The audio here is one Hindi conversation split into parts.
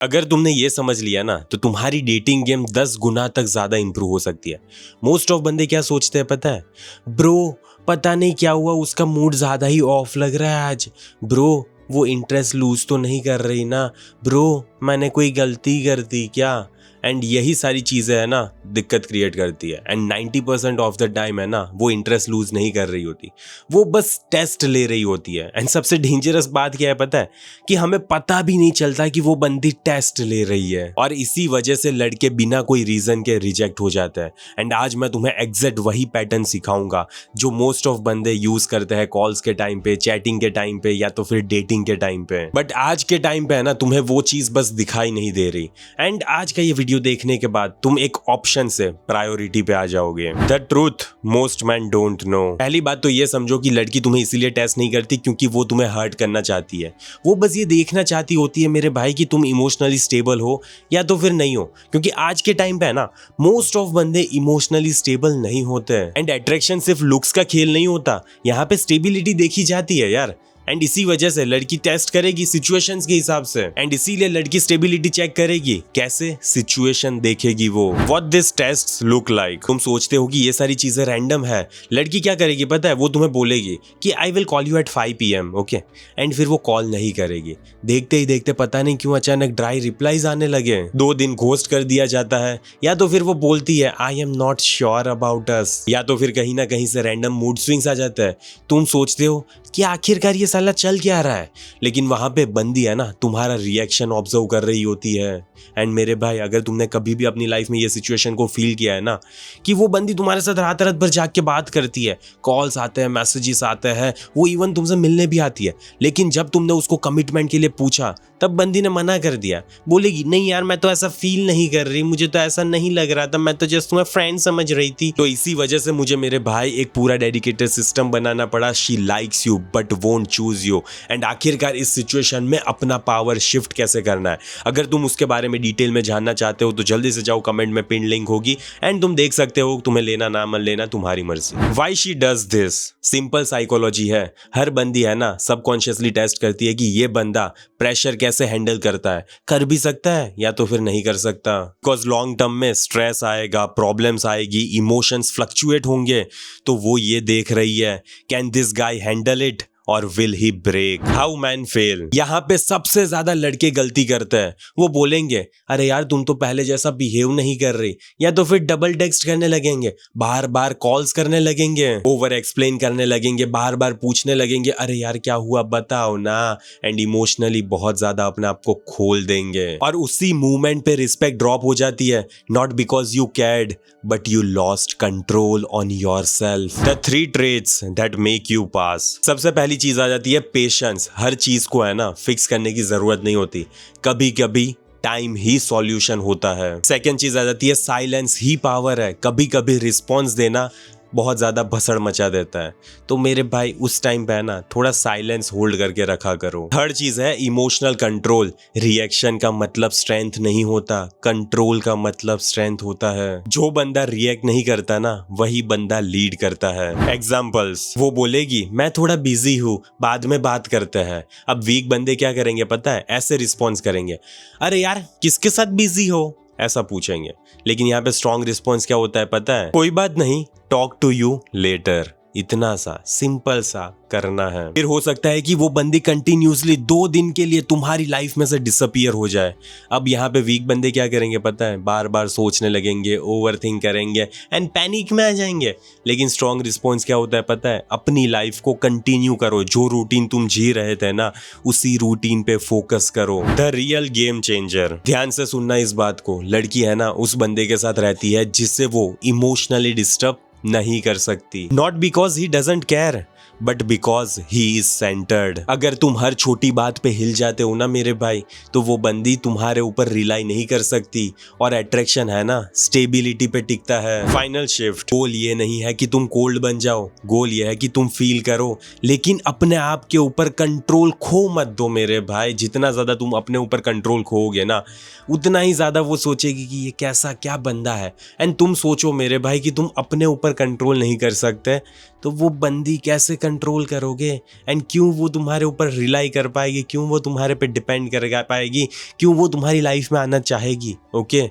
अगर तुमने ये समझ लिया ना तो तुम्हारी डेटिंग गेम 10 गुना तक ज्यादा इंप्रूव हो सकती है। मोस्ट ऑफ बंदे क्या सोचते हैं पता है, ब्रो पता नहीं क्या हुआ, उसका मूड ज्यादा ही ऑफ लग रहा है आज। ब्रो वो इंटरेस्ट लूज तो नहीं कर रही ना। ब्रो मैंने कोई गलती कर दी क्या। एंड यही सारी चीज़ें है ना दिक्कत क्रिएट करती है। एंड 90% ऑफ द टाइम है ना वो इंटरेस्ट लूज नहीं कर रही होती, वो बस टेस्ट ले रही होती है। एंड सबसे डेंजरस बात क्या है पता है, कि हमें पता भी नहीं चलता कि वो बंदी टेस्ट ले रही है। और इसी वजह से लड़के बिना कोई रीजन के रिजेक्ट हो जाते हैं। एंड आज मैं तुम्हें एग्जैक्ट वही पैटर्न सिखाऊंगा जो मोस्ट ऑफ बंदे यूज करते हैं कॉल्स के टाइम पे, चैटिंग के टाइम पे, या तो फिर डेटिंग के टाइम पे। बट आज के टाइम पे है ना तुम्हें वो चीज बस दिखाई नहीं दे रही। एंड आज का ये वीडियो देखने के बाद तुम एक ऑप्शन से प्रायोरिटी पे आ जाओगे। The truth most man don't know. पहली बात तो ये समझो कि लड़की तुम्हें इसीलिए टेस्ट नहीं करती क्योंकि वो तुम्हें हर्ट करना चाहती है। वो बस ये देखना चाहती होती है मेरे भाई कि तुम इमोशनली स्टेबल हो या तो फिर नहीं हो। क्योंकि आज के टाइम पे है ना मोस्ट ऑफ बंदे इमोशनली स्टेबल नहीं होते हैं। एंड अट्रैक्शन सिर्फ लुक्स का खेल नहीं होता, यहाँ पे स्टेबिलिटी देखी जाती है यार। एंड इसी वजह से लड़की टेस्ट करेगी सिचुएशंस के हिसाब से। एंड इसीलिए लड़की स्टेबिलिटी चेक करेगी कैसे, सिचुएशन देखेगी वो। What this test look like. तुम सोचते हो कि ये सारी चीजें रैंडम है, लड़की क्या करेगी पता है, वो तुम्हें बोलेगी कि I will call you at 5 PM okay. And फिर वो कॉल नहीं करेगी। देखते ही देखते पता नहीं क्यों अचानक ड्राई रिप्लाईज आने लगे, 2 दिन घोस्ट कर दिया जाता है, या तो फिर वो बोलती है I am not sure about us, या तो फिर कहीं ना कहीं से रैंडम मूड स्विंग्स आ जाता है। तुम सोचते हो कि आखिरकार ये साला चल क्या रहा है, लेकिन वहां पे बंदी है ना तुम्हारा रिएक्शन ऑब्जर्व कर रही होती है। एंड मेरे भाई अगर तुमने कभी भी अपनी लाइफ में ये सिचुएशन को फील किया है ना कि वो बंदी तुम्हारे साथ रात रात भर जाग के बात करती है, कॉल्स आते हैं, मैसेजेस आते हैं, वो इवन तुमसे मिलने भी आती है, लेकिन जब तुमने उसको कमिटमेंट के लिए पूछा तब बंदी ने मना कर दिया, बोलेगी नहीं यार मैं तो ऐसा फील नहीं कर रही, मुझे तो ऐसा नहीं लग रहा था, मैं तो जस्ट तुम्हें फ्रेंड समझ रही थी। तो इसी वजह से मुझे मेरे भाई एक पूरा डेडिकेटेड सिस्टम बनाना पड़ा। She likes you but won't choose you. And आखिरकार इस सिचुएशन में अपना पावर शिफ्ट कैसे करना है, अगर तुम उसके बारे में डिटेल में जानना चाहते हो तो जल्दी से जाओ, कमेंट में पिन लिंक होगी एंड तुम देख सकते हो। तुम्हें लेना ना मन लेना तुम्हारी मर्जी। Why she does this, simple psychology है। हर बंदी है ना सबकॉन्शियसली टेस्ट करती है कि ये बंदा प्रेशर कैसे हैंडल करता है, कर भी सकता है या तो फिर नहीं कर सकता। बिकॉज लॉन्ग टर्म में स्ट्रेस आएगा, प्रॉब्लम्स आएगी, इमोशंस फ्लक्चुएट होंगे, तो वो ये देख रही है can this guy handle it और will he break. How man fail. यहाँ पे सबसे ज्यादा लड़के गलती करते हैं। वो बोलेंगे अरे यार तुम तो पहले जैसा बिहेव नहीं कर रही, या तो फिर डबल टेक्स्ट करने लगेंगे, बार बार कॉल्स करने लगेंगे, ओवर एक्सप्लेन करने लगेंगे, बार बार पूछने लगेंगे अरे यार क्या हुआ बताओ ना। एंड इमोशनली बहुत ज्यादा अपने आप को खोल देंगे और उसी मूवमेंट पे रिस्पेक्ट ड्रॉप हो जाती है। Not because you Caird but you lost control on yourself. The 3 traits that make you pass। सबसे पहली चीज आ जाती है पेशेंस। हर चीज को है ना फिक्स करने की जरूरत नहीं होती, कभी कभी टाइम ही सॉल्यूशन होता है। सेकेंड चीज आ जाती है साइलेंस ही पावर है। कभी कभी रिस्पॉन्स देना बहुत ज़्यादा भसड़ मचा देता है, तो मेरे भाई उस टाइम पे है ना थोड़ा साइलेंस होल्ड करके रखा करो। थर्ड चीज़ है इमोशनल कंट्रोल। रिएक्शन का मतलब स्ट्रेंथ नहीं होता, कंट्रोल का मतलब स्ट्रेंथ होता है। जो बंदा रिएक्ट नहीं करता ना वही बंदा लीड करता है। एग्जाम्पल्स, वो बोलेगी मैं थोड़ा बिजी हूँ बाद में बात करते हैं। अब वीक बंदे क्या करेंगे पता है, ऐसे रिस्पॉन्स करेंगे अरे यार किसके साथ बिजी हो, ऐसा पूछेंगे। लेकिन यहाँ पे स्ट्रॉन्ग रिस्पॉन्स क्या होता है पता है, कोई बात नहीं टॉक टू यू लेटर। इतना सा सिंपल सा करना है। फिर हो सकता है कि वो बंदी कंटिन्यूसली 2 दिन के लिए तुम्हारी लाइफ में से डिसअपियर हो जाए। अब यहाँ पे वीक बंदे क्या करेंगे पता है, बार बार सोचने लगेंगे, ओवरथिंक करेंगे एंड पैनिक में आ जाएंगे। लेकिन स्ट्रॉन्ग रिस्पॉन्स क्या होता है पता है, अपनी लाइफ को कंटिन्यू करो, जो रूटीन तुम जी रहे थे ना उसी रूटीन पे फोकस करो। The real game changer. ध्यान से सुनना इस बात को, लड़की है ना उस बंदे के साथ रहती है जिससे वो इमोशनली डिस्टर्ब नहीं कर सकती। Not because he doesn't care but because he is centred. अगर तुम हर छोटी बात पे हिल जाते हो ना मेरे भाई, तो वो बंदी तुम्हारे ऊपर रिलाई नहीं कर सकती और अट्रैक्शन है ना स्टेबिलिटी पे टिकता है। Final shift. गोल ये नहीं है कि तुम कोल्ड बन जाओ, गोल ये है कि तुम फील करो, लेकिन अपने आप के ऊपर कंट्रोल खो मत दो मेरे भाई। जितना ज्यादा तुम अपने ऊपर कंट्रोल खोओगे ना उतना ही ज्यादा वो सोचेगी कि ये कैसा क्या बंदा है। एंड तुम सोचो मेरे भाई कि तुम अपने ऊपर कंट्रोल नहीं कर सकते तो वो बंदी कैसे कंट्रोल करोगे एंड क्यों वो तुम्हारे ऊपर रिलाई कर पाएगी, क्यों वो तुम्हारे पे डिपेंड कर पाएगी, क्यों वो तुम्हारी लाइफ में आना चाहेगी। ओके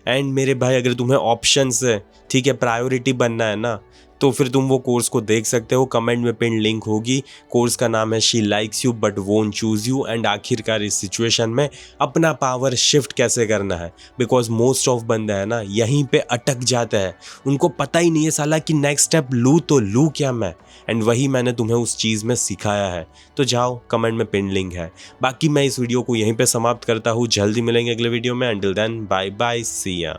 एंड मेरे भाई, अगर तुम्हें ऑप्शंस है, ठीक है, प्रायोरिटी बनना है ना, तो फिर तुम वो कोर्स को देख सकते हो। कमेंट में पिन लिंक होगी। कोर्स का नाम है she likes you but won't choose you. And आखिरकार इस सिचुएशन में अपना पावर शिफ्ट कैसे करना है, बिकॉज मोस्ट ऑफ बंदे है ना यहीं पे अटक जाते हैं। उनको पता ही नहीं है साला कि नेक्स्ट स्टेप लूँ तो लूँ क्या मैं। एंड वही मैंने तुम्हें उस चीज़ में सिखाया है। तो जाओ, कमेंट में पिन लिंक है। बाकी मैं इस वीडियो को यहीं पे समाप्त करता हूँ। जल्दी मिलेंगे अगले वीडियो में। अंटिल देन बाय बाय, सी या।